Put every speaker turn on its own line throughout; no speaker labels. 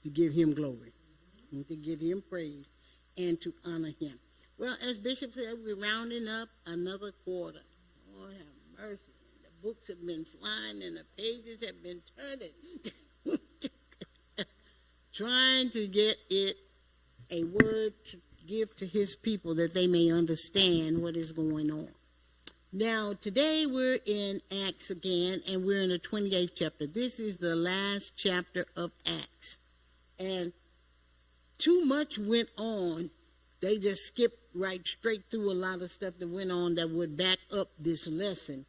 to give him glory, and to give him praise, and to honor him. Well, as Bishop said, we're rounding up another quarter. Lord have mercy. The books have been flying and the pages have been turning. Trying to get it a word to give to his people that they may understand what is going on. Now, today we're in Acts again, and we're in the 28th chapter. This is the last chapter of Acts. And too much went on. They just skipped right straight through a lot of stuff that went on that would back up this lesson.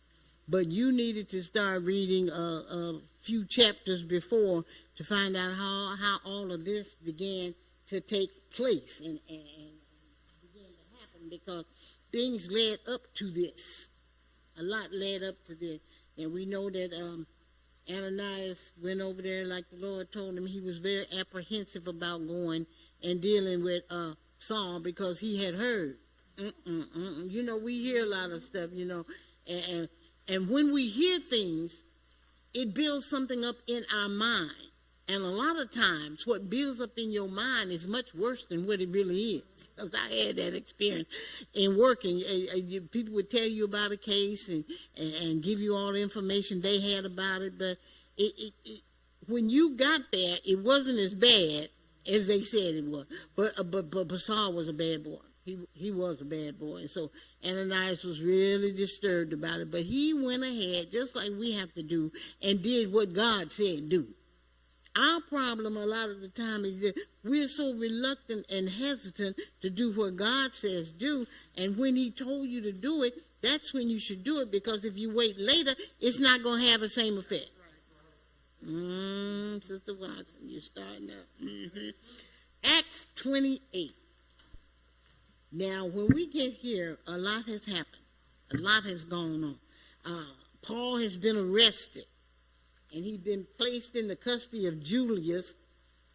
But you needed to start reading a few chapters before to find out how all of this began to take place and began to happen, because things led up to this. A lot led up to this. And we know that Ananias went over there like the Lord told him. He was very apprehensive about going and dealing with Saul, because he had heard. You know, we hear a lot of stuff, you know, and when we hear things, it builds something up in our mind. And a lot of times, what builds up in your mind is much worse than what it really is. Because I had that experience in working. People would tell you about a case and give you all the information they had about it. But when you got there, it wasn't as bad as they said it was. But Saul was a bad boy. He was a bad boy. And so Ananias was really disturbed about it. But he went ahead, just like we have to do, and did what God said do. Our problem a lot of the time is that we're so reluctant and hesitant to do what God says do. And when he told you to do it, that's when you should do it, because if you wait later, it's not going to have the same effect. Sister Watson, you're starting up. Acts 28. Now, when we get here, a lot has happened. A lot has gone on. Paul has been arrested, and he's been placed in the custody of Julius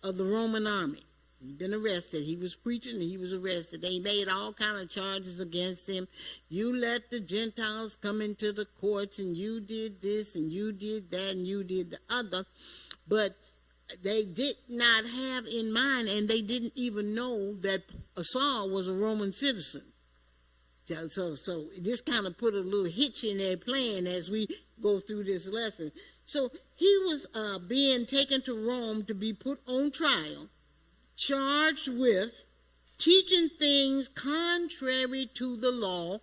of the Roman army. He's been arrested. He was preaching and he was arrested. They made all kind of charges against him. You let the Gentiles come into the courts, and you did this and you did that and you did the other. But they did not have in mind, and they didn't even know that Saul was a Roman citizen. So this kind of put a little hitch in their plan as we go through this lesson. So he was being taken to Rome to be put on trial, charged with teaching things contrary to the law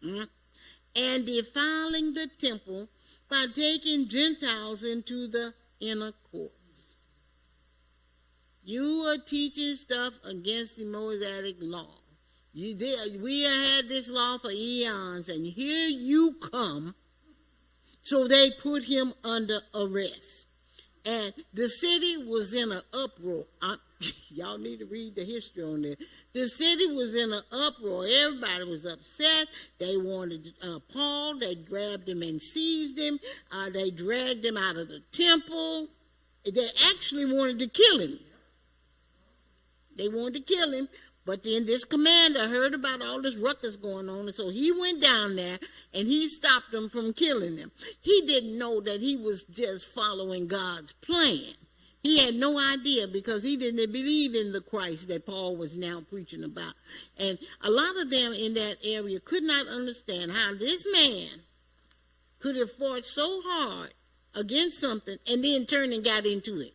and defiling the temple by taking Gentiles into the inner courts. You are teaching stuff against the Mosaic law. We have had this law for eons, and here you come. So they put him under arrest. And the city was in an uproar. Y'all need to read the history on this. The city was in an uproar. Everybody was upset. They wanted Paul. They grabbed him and seized him. They dragged him out of the temple. They actually wanted to kill him. They wanted to kill him. But then this commander heard about all this ruckus going on, and so he went down there and he stopped them from killing them. He didn't know that he was just following God's plan. He had no idea, because he didn't believe in the Christ that Paul was now preaching about. And a lot of them in that area could not understand how this man could have fought so hard against something and then turned and got into it.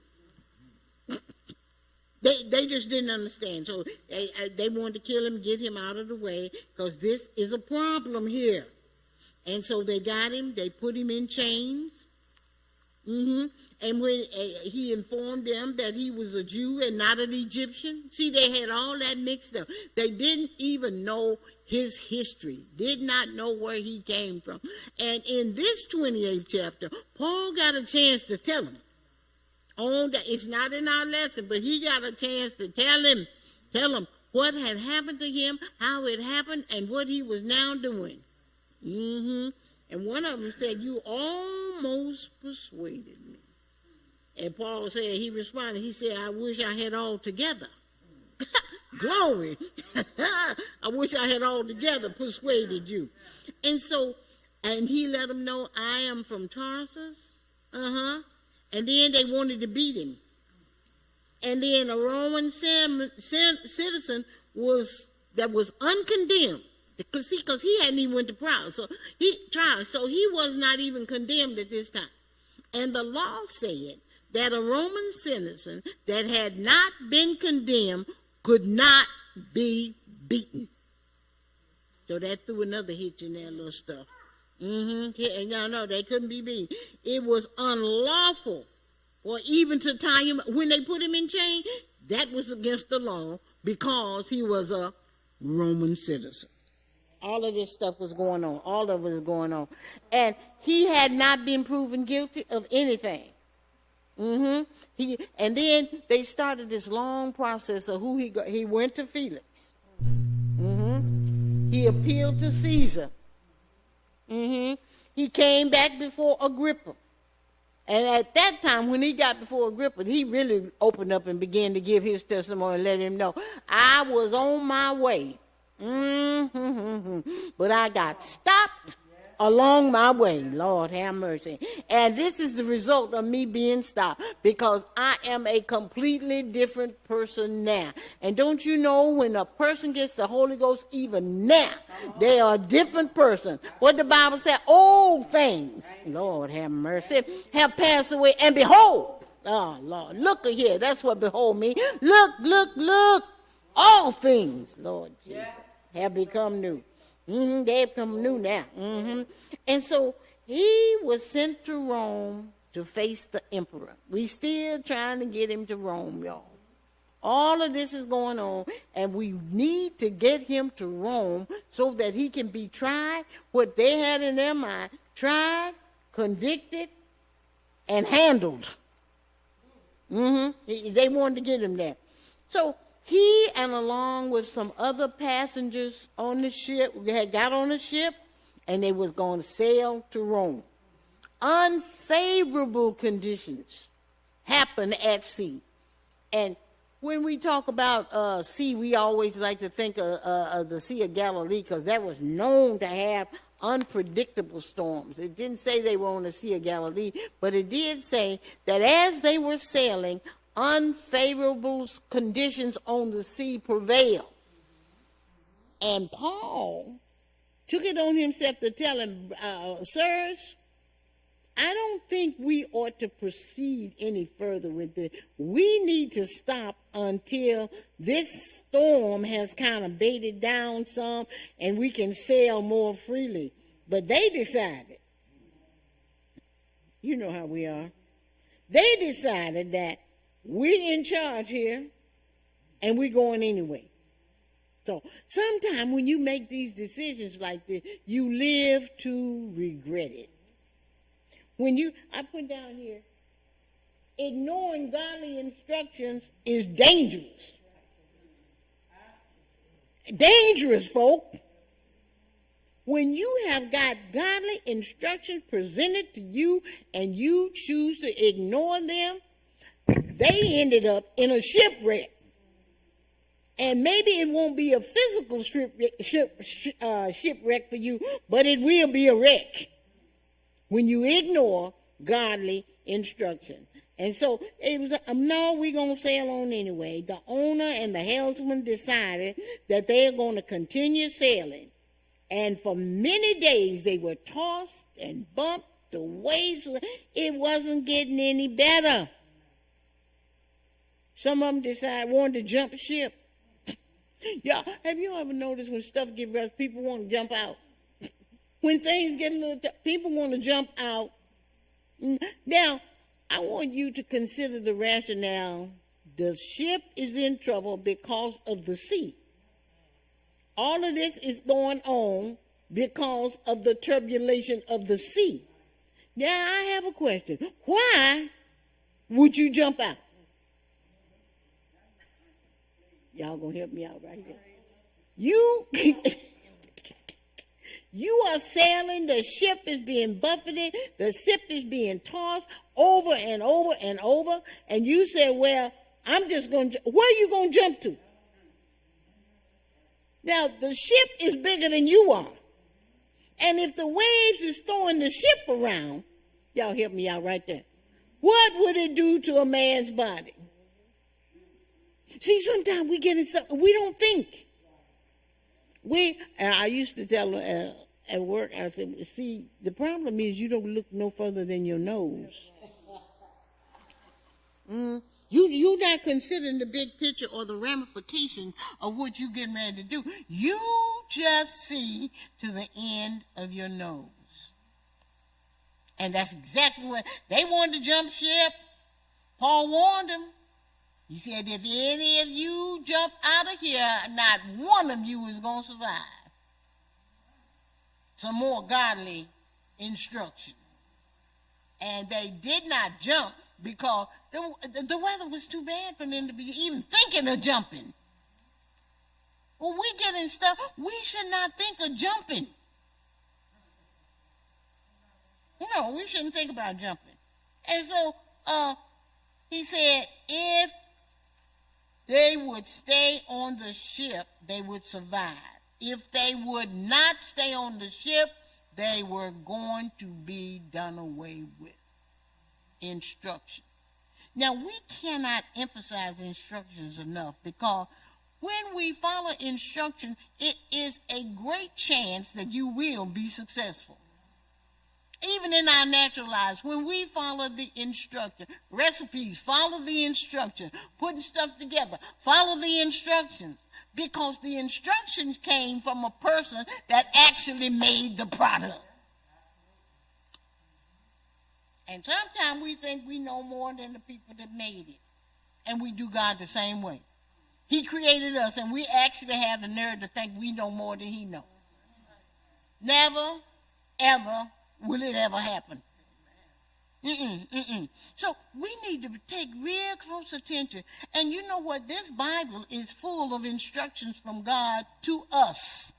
They just didn't understand. So they wanted to kill him, get him out of the way, because this is a problem here. And so they got him. They put him in chains. And when he informed them that he was a Jew and not an Egyptian, see, they had all that mixed up. They didn't even know his history, did not know where he came from. And in this 28th chapter, Paul got a chance to tell him. It's not in our lesson, but he got a chance to tell him what had happened to him, how it happened, and what he was now doing. And one of them said, "You almost persuaded me." And Paul said, he responded, he said, "I wish I had altogether." Glory. I wish I had altogether persuaded you. And he let them know, "I am from Tarsus." And then they wanted to beat him. And then a Roman citizen that was uncondemned, because he hadn't even went to trial, so he was not even condemned at this time. And the law said that a Roman citizen that had not been condemned could not be beaten. So that threw another hitch in their little stuff. And y'all know they couldn't be beaten. It was unlawful, or even to tie him. When they put him in chain, that was against the law because he was a Roman citizen. All of this stuff was going on. All of it was going on. And he had not been proven guilty of anything. And then they started this long process of who he got. He went to Felix. He appealed to Caesar. He came back before Agrippa. And at that time, when he got before Agrippa, he really opened up and began to give his testimony and let him know, I was on my way. But I got stopped along my way. Lord have mercy. And this is the result of me being stopped, because I am a completely different person now. And don't you know, when a person gets the Holy Ghost, even now, they are a different person. What the Bible said, old things, Lord have mercy, have passed away, and behold, oh Lord, look here, that's what behold means. Look, all things, Lord Jesus, have become new. They've become new now. And so he was sent to Rome to face the emperor. We still trying to get him to Rome, y'all. All of this is going on, and we need to get him to Rome so that he can be tried, what they had in their mind, tried, convicted, and handled. They wanted to get him there. So he, and along with some other passengers on the ship, had got on the ship, and they was going to sail to Rome. Unfavorable conditions happened at sea. And when we talk about sea, we always like to think of the Sea of Galilee, because that was known to have unpredictable storms. It didn't say they were on the Sea of Galilee, but it did say that as they were sailing, unfavorable conditions on the sea prevailed. And Paul took it on himself to tell him, sirs, I don't think we ought to proceed any further with this. We need to stop until this storm has kind of baited down some and we can sail more freely. But they decided, you know how we are, they decided that we're in charge here, and we're going anyway. So sometimes when you make these decisions like this, you live to regret it. I put down here, ignoring godly instructions is dangerous. Dangerous, folk. When you have got godly instructions presented to you and you choose to ignore them, they ended up in a shipwreck. And maybe it won't be a physical shipwreck for you, but it will be a wreck when you ignore godly instruction. And so it was, no, we're going to sail on anyway. The owner and the helmsman decided that they're going to continue sailing. And for many days they were tossed and bumped. The waves, it wasn't getting any better. Some of them wanted to jump ship. Y'all, have you ever noticed when stuff gets rough, people want to jump out? When things get a little tough, people want to jump out. Now, I want you to consider the rationale. The ship is in trouble because of the sea. All of this is going on because of the turbulation of the sea. Now, I have a question. Why would you jump out? Y'all gonna help me out right here. You are sailing, the ship is being buffeted, the ship is being tossed over and over and over, and you say, well, I'm just going to, where are you going to jump to? Now, the ship is bigger than you are. And if the waves is throwing the ship around, y'all help me out right there, what would it do to a man's body? See, sometimes we get in something, we don't think. And I used to tell them at work, I said, see, the problem is you don't look no further than your nose. You're not considering the big picture or the ramifications of what you're getting ready to do. You just see to the end of your nose. And that's exactly what they wanted to jump ship. Paul warned them. He said, if any of you jump out of here, not one of you is going to survive. Some more godly instruction. And they did not jump because the weather was too bad for them to be even thinking of jumping. When we get in stuff, we should not think of jumping. No, we shouldn't think about jumping. And so he said, if they would stay on the ship, they would survive. If they would not stay on the ship, they were going to be done away with. Instruction. Now, we cannot emphasize instructions enough because when we follow instruction, it is a great chance that you will be successful. Even in our natural lives, when we follow the instruction, recipes, follow the instruction, putting stuff together, follow the instructions, because the instructions came from a person that actually made the product. And sometimes we think we know more than the people that made it. And we do God the same way. He created us, and we actually have the nerve to think we know more than he knows. Never, ever will it ever happen. So we need to take real close attention. And you know what? This Bible is full of instructions from God to us.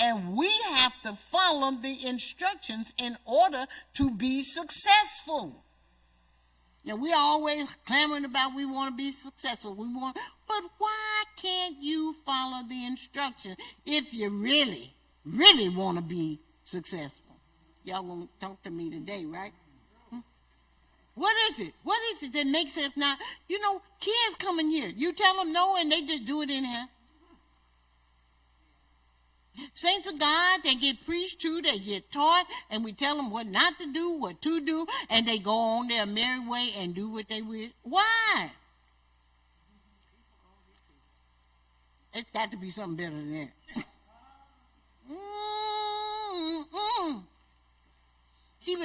And we have to follow the instructions in order to be successful. Now, we're always clamoring about we want to be successful. But why can't you follow the instructions if you really, really want to be successful? Y'all going to talk to me today, right? What is it? What is it that makes us not? You know, kids come in here. You tell them no, and they just do it in here. Saints of God, they get preached to, they get taught, and we tell them what not to do, what to do, and they go on their merry way and do what they will. Why? It's got to be something better than that. See,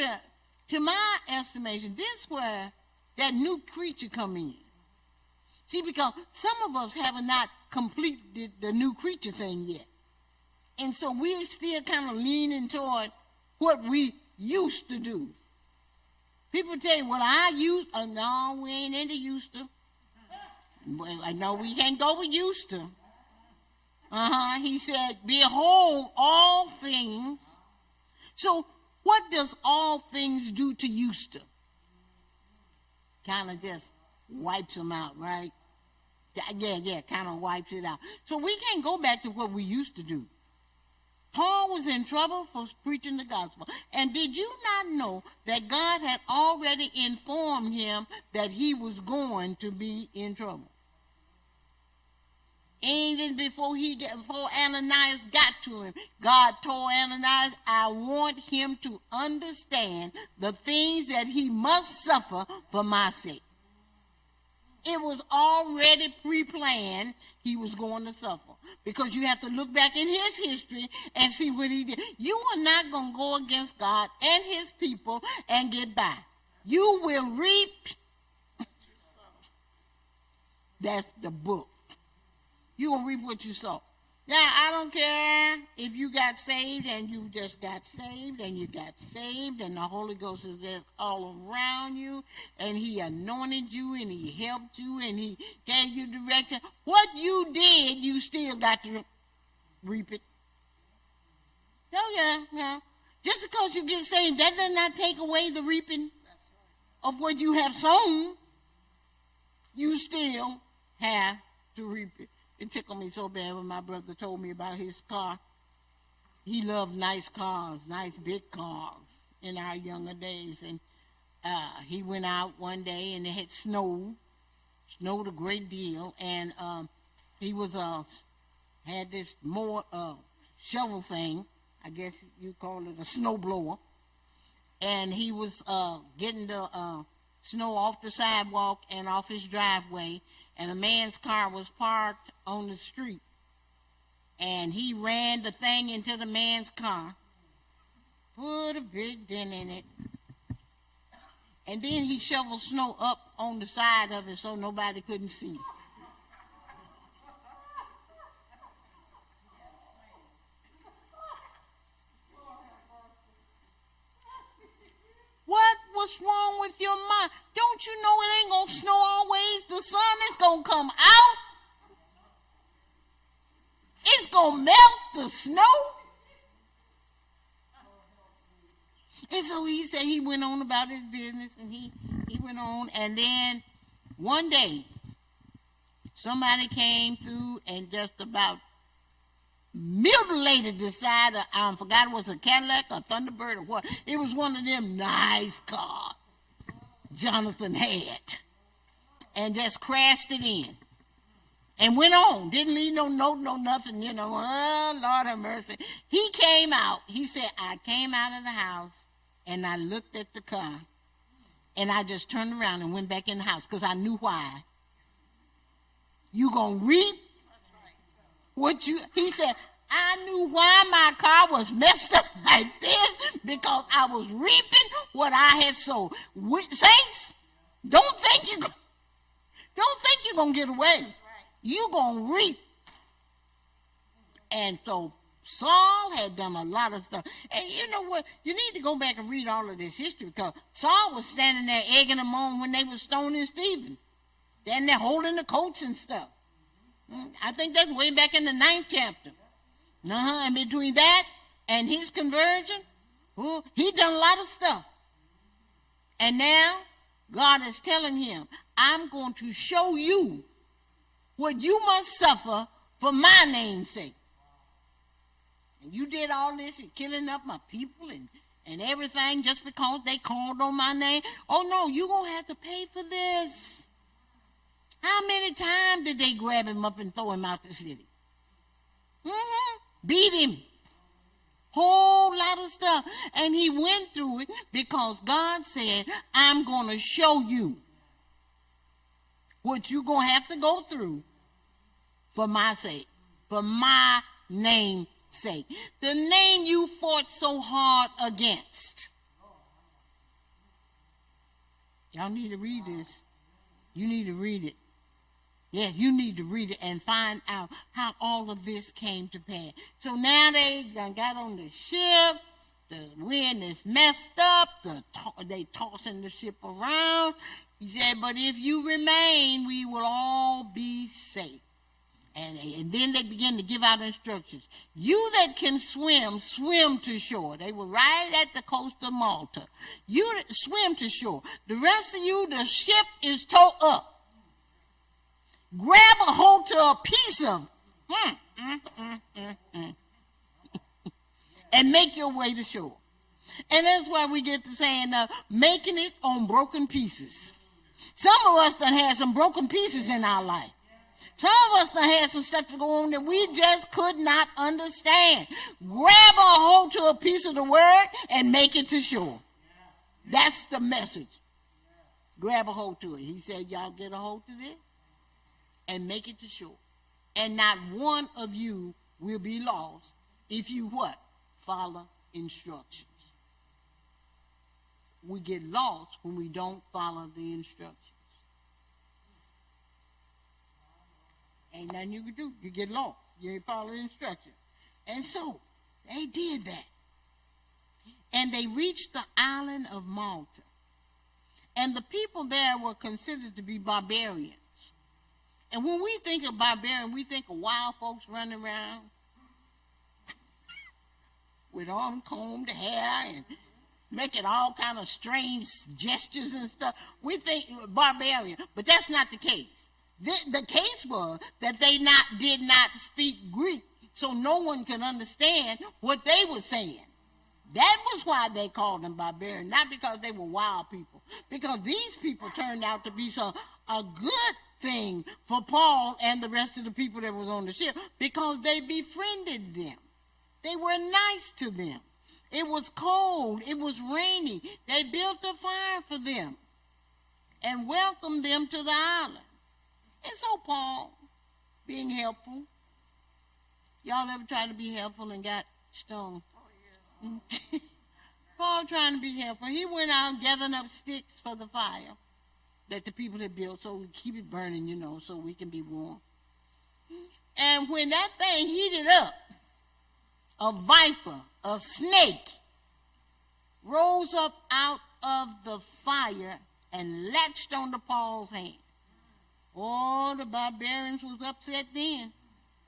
to my estimation, this is where that new creature come in. See, because some of us have not completed the new creature thing yet. And so we're still kind of leaning toward what we used to do. People tell you, well, no, we ain't into used to. Well, I know we can't go with used to. He said, behold, all things. So what does all things do to used to? Kind of just wipes them out, right? Yeah, kind of wipes it out. So we can't go back to what we used to do. Paul was in trouble for preaching the gospel. And did you not know that God had already informed him that he was going to be in trouble? Even before Ananias got to him, God told Ananias, I want him to understand the things that he must suffer for my sake. It was already pre-planned he was going to suffer. Because you have to look back in his history and see what he did. You are not going to go against God and his people and get by. You will reap. That's the book. You're going to reap what you sow. Now, I don't care if you got saved and you just got saved and you got saved and the Holy Ghost is there all around you and he anointed you and he helped you and he gave you direction. What you did, you still got to reap it. Oh, yeah. Just because you get saved, that does not take away the reaping of what you have sown. You still have to reap it. It tickled me so bad when my brother told me about his car. He loved nice cars, nice big cars in our younger days. And he went out one day and it had snowed. snowed a great deal, and he was had this more shovel thing, I guess you call it a snow blower, and he was getting the snow off the sidewalk and off his driveway, and a man's car was parked on the street, and he ran the thing into the man's car, put a big dent in it, and then he shoveled snow up on the side of it so nobody couldn't see. What was wrong with your mind? Don't you know it ain't gonna snow always? The sun is gonna come out. It's gonna melt the snow. And so he said he went on about his business, and he went on, and then one day somebody came through and just about mutilated the side of, I forgot it was a Cadillac or Thunderbird or what. It was one of them nice cars Jonathan had, and just crashed it in and went on. Didn't leave no note, no nothing, you know. Oh, Lord have mercy. He came out. He said, I came out of the house and I looked at the car and I just turned around and went back in the house because I knew why. You gonna reap what you, he said, I knew why my car was messed up like this because I was reaping what I had sowed. Saints, don't think you're gonna get away. You're gonna reap. And so Saul had done a lot of stuff. And you know what? You need to go back and read all of this history because Saul was standing there egging them on when they were stoning Stephen. Standing there holding the coats and stuff. I think that's way back in the 9th chapter. And between that and his conversion, he done a lot of stuff. And now God is telling him, I'm going to show you what you must suffer for my name's sake. And you did all this and killing up my people and everything just because they called on my name. Oh no, you're going to have to pay for this. How many times did they grab him up and throw him out the city? Beat him. Whole lot of stuff. And he went through it because God said, I'm going to show you what you're going to have to go through for my sake, for my name's sake. The name you fought so hard against. Y'all need to read this. You need to read it. Yeah, you need to read it and find out how all of this came to pass. So now they done got on the ship. The wind is messed up. They tossing the ship around. He said, but if you remain, we will all be safe. And then they begin to give out instructions. You that can swim, swim to shore. They were right at the coast of Malta. You swim to shore. The rest of you, the ship is towed up. Grab a hold to a piece of and make your way to shore. And that's why we get to saying making it on broken pieces. Some of us done had some broken pieces in our life. Some of us done had some stuff to go on that we just could not understand. Grab a hold to a piece of the word and make it to shore. That's the message. Grab a hold to it. He said, y'all get a hold to this and make it to shore. And not one of you will be lost if you what? Follow instructions. We get lost when we don't follow the instructions. Ain't nothing you can do. You get lost. You ain't follow the instructions. And so they did that. And they reached the island of Malta. And the people there were considered to be barbarians. And when we think of barbarian, we think of wild folks running around with uncombed hair and making all kind of strange gestures and stuff. We think barbarian, but that's not the case. The case was that they did not speak Greek, so no one could understand what they were saying. That was why they called them barbarian, not because they were wild people. Because these people turned out to be a good thing for Paul and the rest of the people that was on the ship, because they befriended them. They were nice to them. It was cold. It was rainy. They built a fire for them and welcomed them to the island. And so Paul, being helpful, y'all ever tried to be helpful and got stung? Oh, yeah. Paul trying to be helpful. He went out gathering up sticks for the fire that the people had built, so we keep it burning, so we can be warm. And when that thing heated up, a viper, a snake, rose up out of the fire and latched onto Paul's hand. Oh, the barbarians was upset then.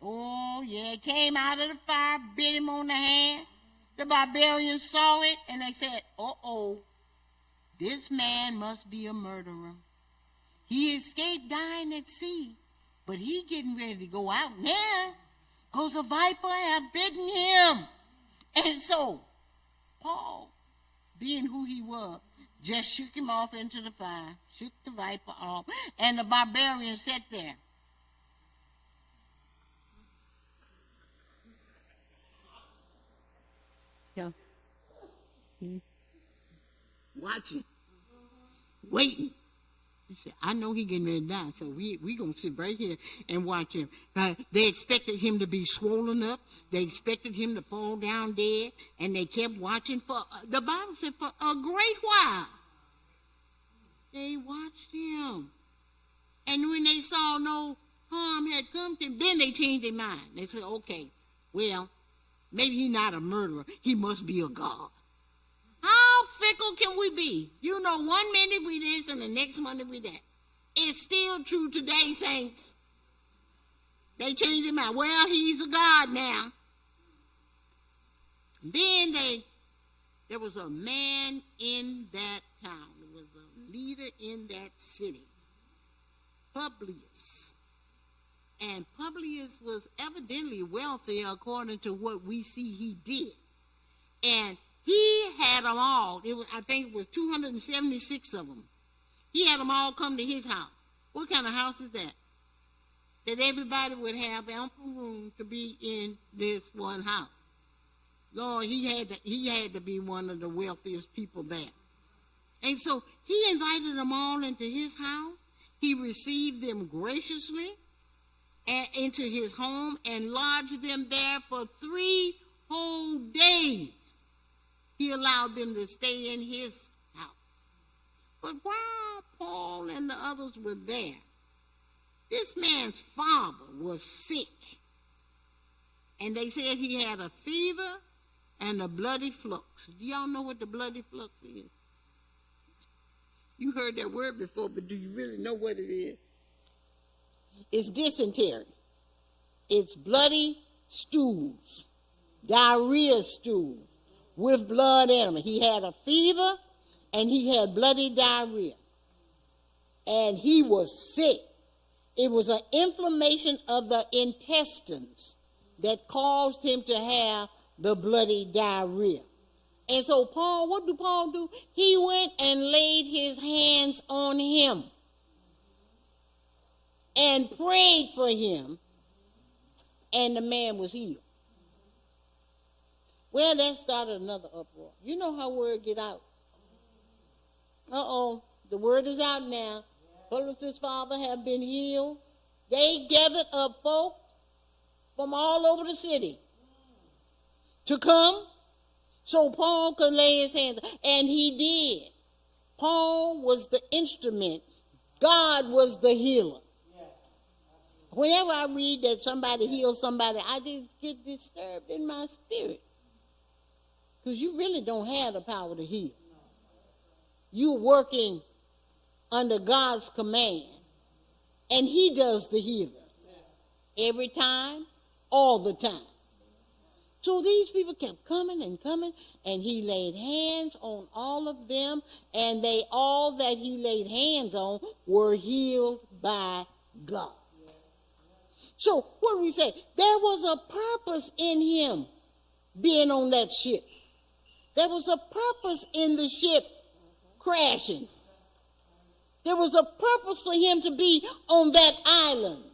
Oh, yeah, it came out of the fire, bit him on the hand. The barbarians saw it, and they said, uh-oh, this man must be a murderer. He escaped dying at sea, but he getting ready to go out now, because a viper have bitten him. And so, Paul, being who he was, just shook him off into the fire, shook the viper off, and the barbarian sat there. Yeah. Watching, waiting. He said, I know he getting ready to die, so we going to sit right here and watch him. They expected him to be swollen up. They expected him to fall down dead, and they kept watching for, the Bible said, for a great while. They watched him. And when they saw no harm had come to him, then they changed their mind. They said, okay, well, maybe he's not a murderer. He must be a god. How fickle can we be? 1 minute we this and the next minute we that. It's still true today, saints. They changed him out. Well, he's a god now. Then there was a man in that town. There was a leader in that city, Publius. And Publius was evidently wealthy according to what we see he did. And he had them all. I think it was 276 of them. He had them all come to his house. What kind of house is that? That everybody would have ample room to be in this one house. Lord, he had to be one of the wealthiest people there. And so he invited them all into his house. He received them graciously into his home and lodged them there for 3 whole days. He allowed them to stay in his house. But while Paul and the others were there, this man's father was sick. And they said he had a fever and a bloody flux. Do y'all know what the bloody flux is? You heard that word before, but do you really know what it is? It's dysentery. It's bloody stools, diarrhea stools with blood in them. He had a fever and he had bloody diarrhea. And he was sick. It was an inflammation of the intestines that caused him to have the bloody diarrhea. And so Paul, what did Paul do? He went and laid his hands on him and prayed for him, and the man was healed. Well, that started another uproar. You know how word get out. The word is out now. Paulus's father have been healed. They gathered up folk from all over the city to come so Paul could lay his hands. And he did. Paul was the instrument. God was the healer. Whenever I read that somebody heals somebody, I just get disturbed in my spirit. Because you really don't have the power to heal. You're working under God's command. And he does the healing. Every time, all the time. So these people kept coming and coming, and he laid hands on all of them, and they all that he laid hands on were healed by God. So what do we say? There was a purpose in him being on that ship. There was a purpose in the ship crashing. There was a purpose for him to be on that island.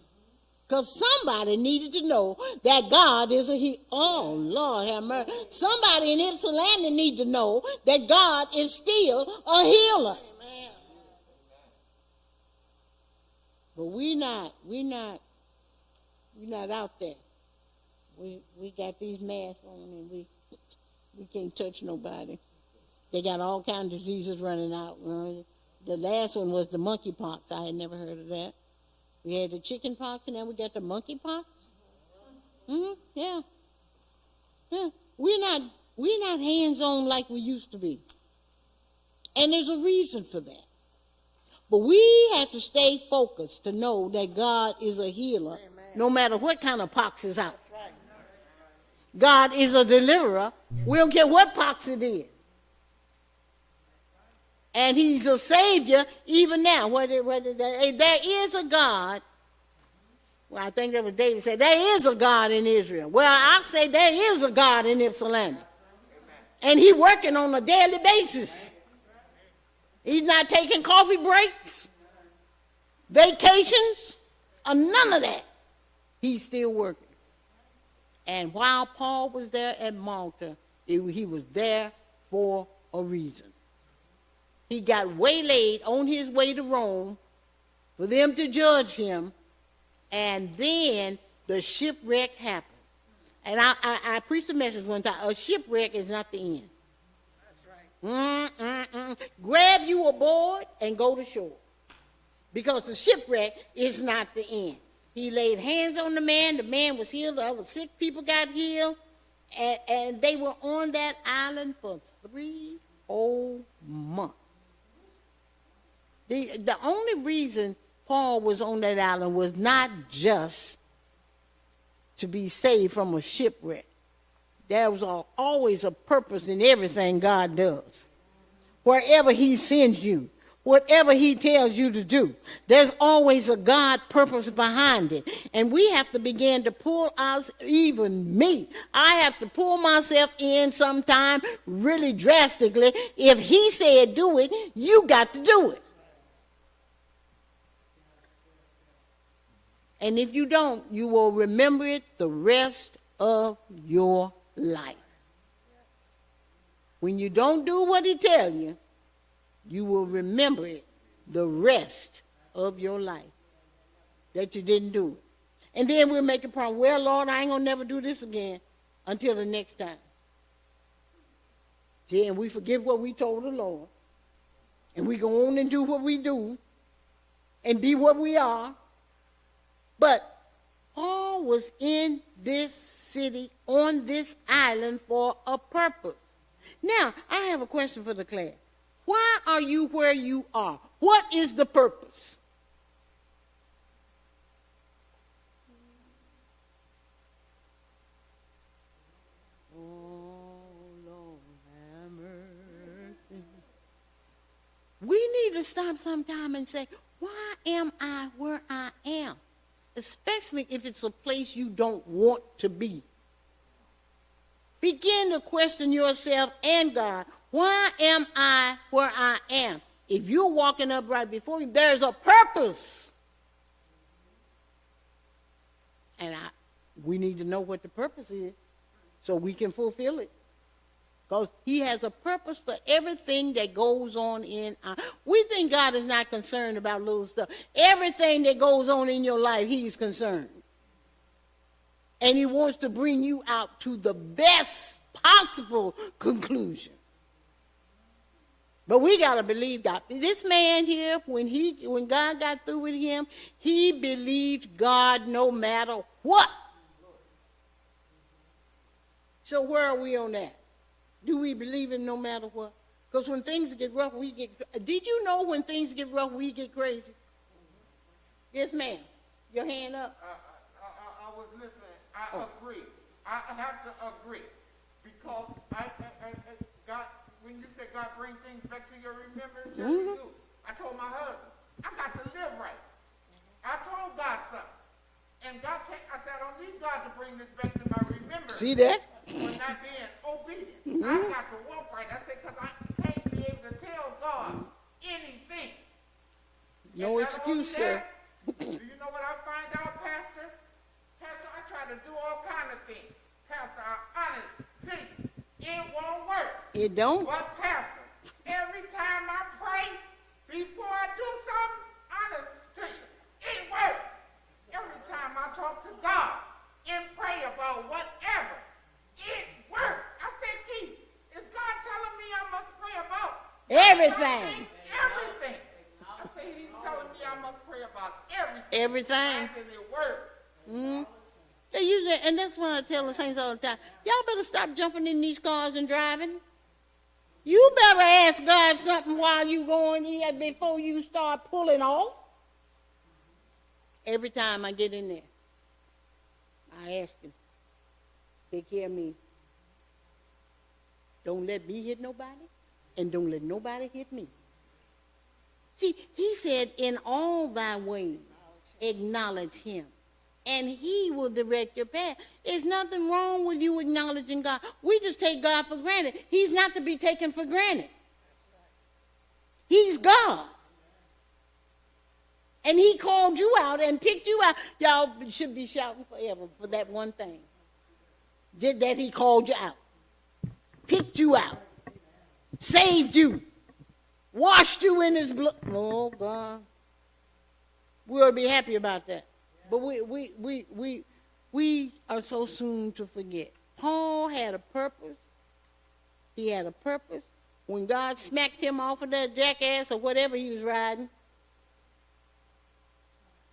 Because somebody needed to know that God is a healer. Oh, Lord have mercy. Somebody in Ypsilanti need to know that God is still a healer. Amen. But we're not out there. We got these masks on and we can't touch nobody. They got all kinds of diseases running out. The last one was the monkeypox. I had never heard of that. We had the chicken pox, and then we got the monkey pox. Yeah. We're not hands-on like we used to be. And there's a reason for that. But we have to stay focused to know that God is a healer, no matter what kind of pox is out. God is a deliverer. We don't care what pox it is. And he's a savior even now. There is a God. Well, I think that was David said, there is a God in Israel. Well, I'll say there is a God in Ypsilanti. And he's working on a daily basis. He's not taking coffee breaks, vacations, or none of that. He's still working. And while Paul was there at Malta, he was there for a reason. He got waylaid on his way to Rome for them to judge him, and then the shipwreck happened. And I preached a message one time, a shipwreck is not the end. That's right. Grab you aboard and go to shore. Because the shipwreck is not the end. He laid hands on the man was healed, the other sick people got healed, and they were on that island for 3 whole months. The only reason Paul was on that island was not just to be saved from a shipwreck. There was always a purpose in everything God does. Wherever he sends you, whatever he tells you to do, there's always a God purpose behind it. And we have to begin to pull us, even me, I have to pull myself in sometime really drastically. If he said do it, you got to do it. And if you don't, you will remember it the rest of your life. When you don't do what he tells you, you will remember it the rest of your life that you didn't do it. And then we'll make a problem. Well, Lord, I ain't going to never do this again until the next time. See, and we forget what we told the Lord. And we go on and do what we do and be what we are. But Paul was in this city, on this island for a purpose. Now, I have a question for the class. Why are you where you are? What is the purpose? Oh, Lord, have mercy. We need to stop sometime and say, why am I where I am? Especially if it's a place you don't want to be. Begin to question yourself and God. Why am I where I am? If you're walking up right before you, there's a purpose. And we need to know what the purpose is so we can fulfill it. Because he has a purpose for everything that goes on in our... We think God is not concerned about little stuff. Everything that goes on in your life, he's concerned. And he wants to bring you out to the best possible conclusion. But we got to believe God. This man here, when God got through with him, he believed God no matter what. So where are we on that? Do we believe him no matter what? Because when things get rough, we get... Did you know when things get rough, we get crazy? Yes, ma'am. Your hand up.
I was listening. I agree. I have to agree. Because God, when you said God bring things back to your remembrance, yes, you do. I told my husband, I got to live right. I told God something. And God came, I said, I don't need God to bring this back to my remembrance.
See that?
For not being obedient. I got to walk right. I said, because I can't be able to tell God anything
No
And not only
excuse, sir.
that, do you know what I find out, Pastor? Pastor, I try to do all kind of things. Pastor, I honestly see it won't work.
It don't.
But Pastor, every time I pray, before I do something, honest to you, it works. Every time I talk to God and pray about whatever, it works. I said, Keith, is God telling me I must pray about
Everything.
everything? I say, he's telling me I must pray about everything.
Everything.
And it works.
Mm-hmm. They use that, and that's what I tell the saints all the time. Y'all better stop jumping in these cars and driving. You better ask God something while you going in before you start pulling off. Every time I get in there, I ask him, take care of me. Don't let me hit nobody, and don't let nobody hit me. See, he said, in all thy ways, acknowledge him, and he will direct your path. There's nothing wrong with you acknowledging God. We just take God for granted. He's not to be taken for granted. He's God. And he called you out and picked you out. Y'all should be shouting forever for that one thing. That he called you out. Picked you out. Saved you. Washed you in his blood. Oh, God. We ought to be happy about that. But we are so soon to forget. Paul had a purpose. He had a purpose. When God smacked him off of that jackass or whatever he was riding,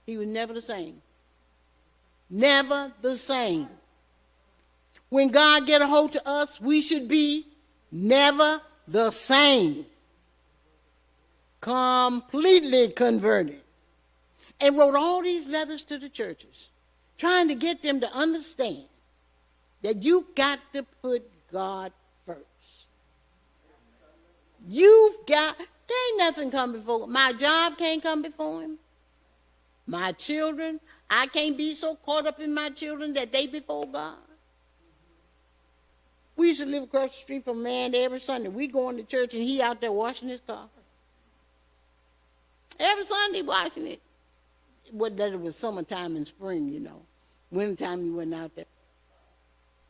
he was never the same. Never the same. When God get a hold to us, we should be never the same. Completely converted. And wrote all these letters to the churches, trying to get them to understand that you got to put God first. You've got, there ain't nothing come before. My job can't come before him. My children, I can't be so caught up in my children that they before God. We used to live across the street from a man every Sunday. We going to church and he out there washing his car. Every Sunday washing it. Well, that it was summertime and spring, you know. Wintertime you wasn't out there.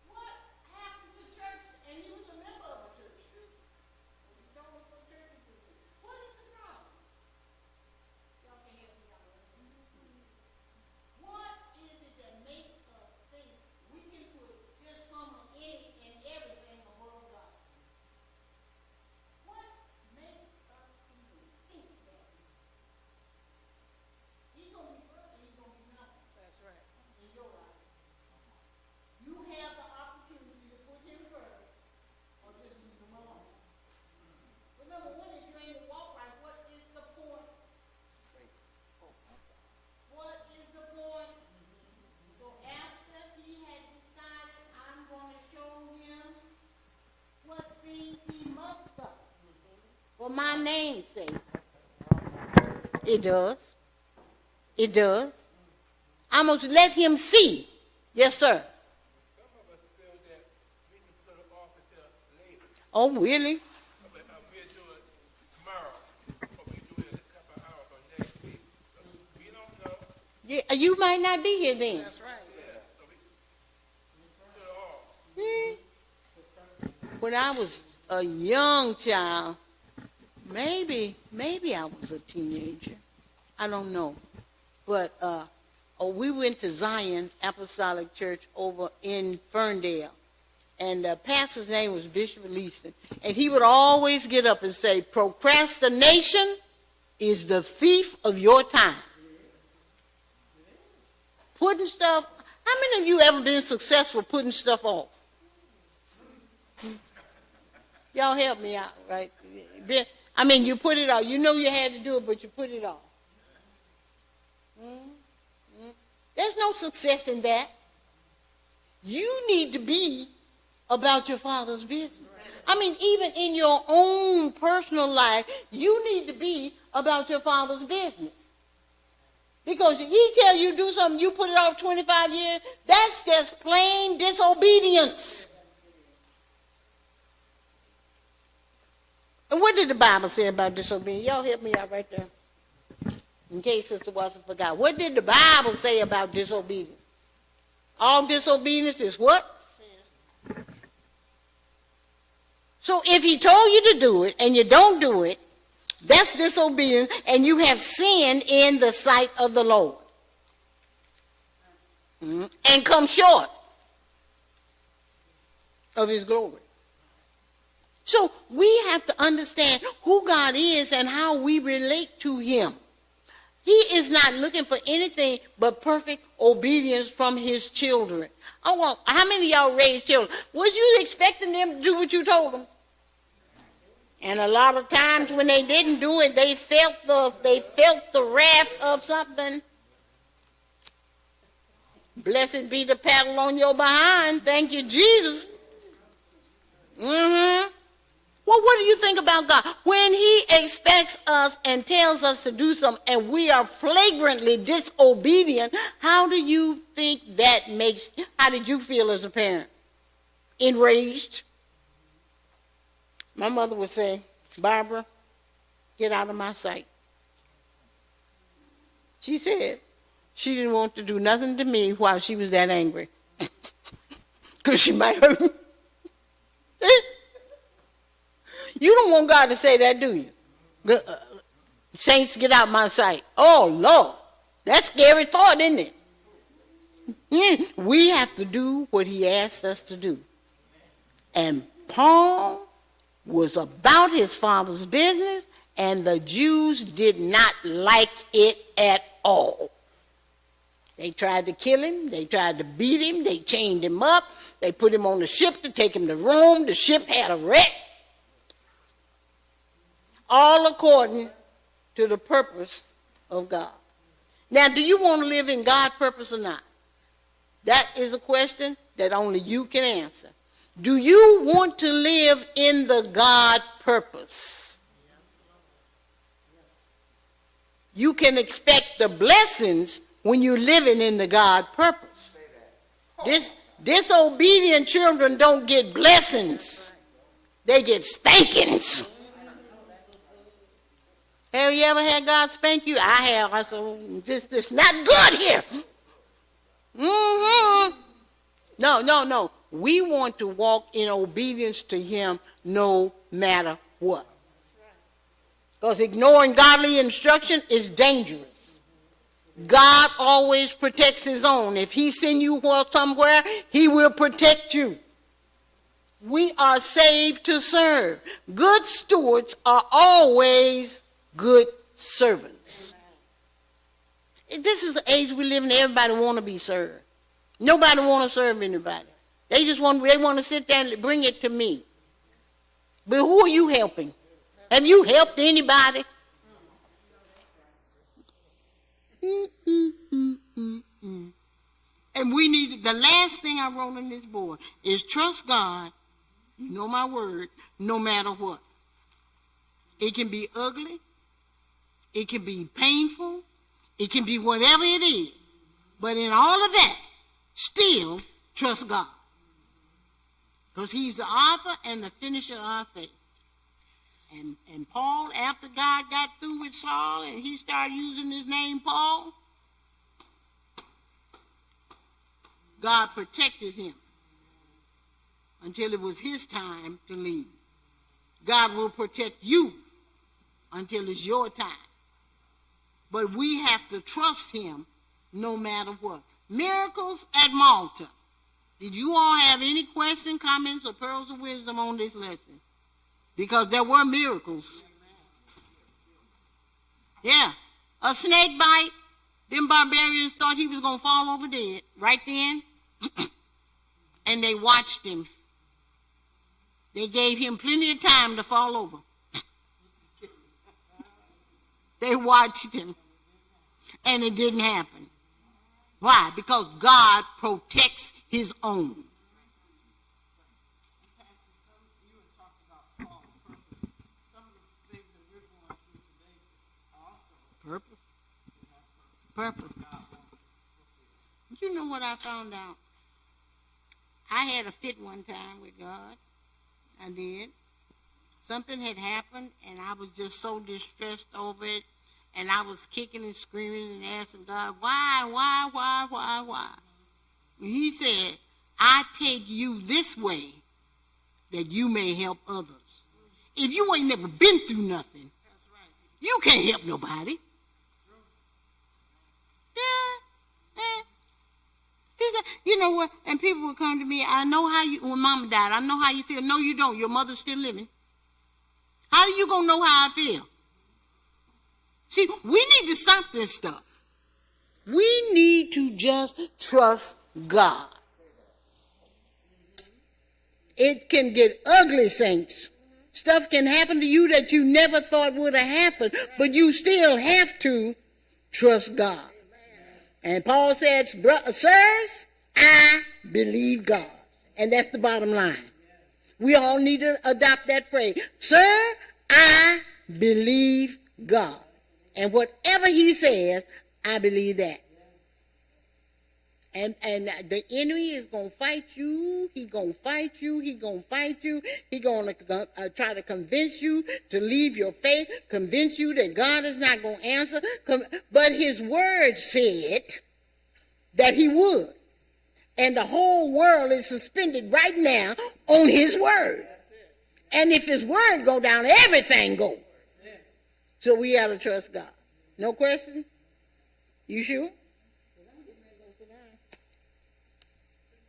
What happened to church? And he was a member of a church. What is the problem? Y'all can help me out. What is it that makes us think we can put just some of any and everything above God? What makes us even think that? He's going to be first and he's going to be nothing. That's right. In your life. You have the opportunity to put him first or just leave him alone. Remember, when if you ain't walk right, what is the point? What is the point? So after he had decided, I'm going to show him what things he must do. For my name's sake. It does. It does. I'm going to let him see. Yes, sir.
Some of us feel that we can put it off until later.
Oh, really?
We'll do it tomorrow, or we do it in a couple of hours or next week. So we don't know.
Yeah, you might not be here then.
That's right. Yeah, so we put it off.
When I was a young child, maybe I was a teenager. I don't know. But we went to Zion Apostolic Church over in Ferndale. And the pastor's name was Bishop Leeson. And he would always get up and say, procrastination is the thief of your time. Putting stuff, how many of you ever been successful putting stuff off? Y'all help me out, right? I mean, you put it off. You know you had to do it, but you put it off. There's no success in that. You need to be about your Father's business. I mean, even in your own personal life, you need to be about your Father's business. Because if he tell you to do something, you put it off 25 years, that's just plain disobedience. And what did the Bible say about disobedience? Y'all help me out right there. In case Sister Watson forgot. What did the Bible say about disobedience? All disobedience is what? So if he told you to do it and you don't do it, that's disobedience, and you have sinned in the sight of the Lord. And come short of his glory. So we have to understand who God is and how we relate to him. He is not looking for anything but perfect obedience from his children. Oh, well, how many of y'all raised children? Was you expecting them to do what you told them? And a lot of times when they didn't do it, they felt the wrath of something. Blessed be the paddle on your behind. Thank you, Jesus. Well, what do you think about God? When he expects us and tells us to do something and we are flagrantly disobedient, how do you think that makes, how did you feel as a parent? Enraged? My mother would say, Barbara, get out of my sight. She said she didn't want to do nothing to me while she was that angry. Because she might hurt me. You don't want God to say that, do you? Saints, get out my sight. Oh, Lord. That's scary thought, isn't it? We have to do what he asked us to do. And Paul was about his father's business, and the Jews did not like it at all. They tried to kill him. They tried to beat him. They chained him up. They put him on the ship to take him to Rome. The ship had a wreck. All according to the purpose of God. Now, do you want to live in God's purpose or not? That is a question that only you can answer. Do you want to live in the God purpose? You can expect the blessings when you're living in the God purpose. Disobedient children don't get blessings. They get spankings. Have you ever had God spank you? I have. I said, this not good here. No. We want to walk in obedience to him no matter what. Because ignoring godly instruction is dangerous. God always protects his own. If he sends you somewhere, he will protect you. We are saved to serve. Good stewards are always good servants. This is the age we live in. Everybody want to be served. Nobody want to serve anybody. They want to sit there and bring it to me. But who are you helping? Have you helped anybody? And we need, the last thing I wrote on this board is trust God, you know my word, no matter what. It can be ugly. It can be painful. It can be whatever it is. But in all of that, still trust God. Because he's the author and the finisher of our faith. And Paul, after God got through with Saul and he started using his name Paul, God protected him until it was his time to leave. God will protect you until it's your time. But we have to trust him no matter what. Miracles at Malta. Did you all have any questions, comments, or pearls of wisdom on this lesson? Because there were miracles. Yeah. A snake bite. Them barbarians thought he was going to fall over dead right then. And they watched him. They gave him plenty of time to fall over. They watched him. And it didn't happen. Why? Because God protects his own. Purpose. You know what I found out? I had a fit one time with God. I did. Something had happened, and I was just so distressed over it. And I was kicking and screaming and asking God, why? And he said, I take you this way that you may help others. If you ain't never been through nothing, you can't help nobody. Yeah. He said, you know what? And people would come to me, I know how you, when Mama died, I know how you feel. No, you don't. Your mother's still living. How are you going to know how I feel? See, we need to stop this stuff. We need to just trust God. It can get ugly, saints. Stuff can happen to you that you never thought would have happened, but you still have to trust God. And Paul said, sirs, I believe God. And that's the bottom line. We all need to adopt that phrase. Sir, I believe God. And whatever he says, I believe that. And the enemy is going to fight you. He's going to fight you. He's going to fight you. He's going to try to convince you to leave your faith, convince you that God is not going to answer. But his word said that he would. And the whole world is suspended right now on his word. And if his word go down, everything go. So we got to trust God. No question? You sure?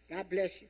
God bless you.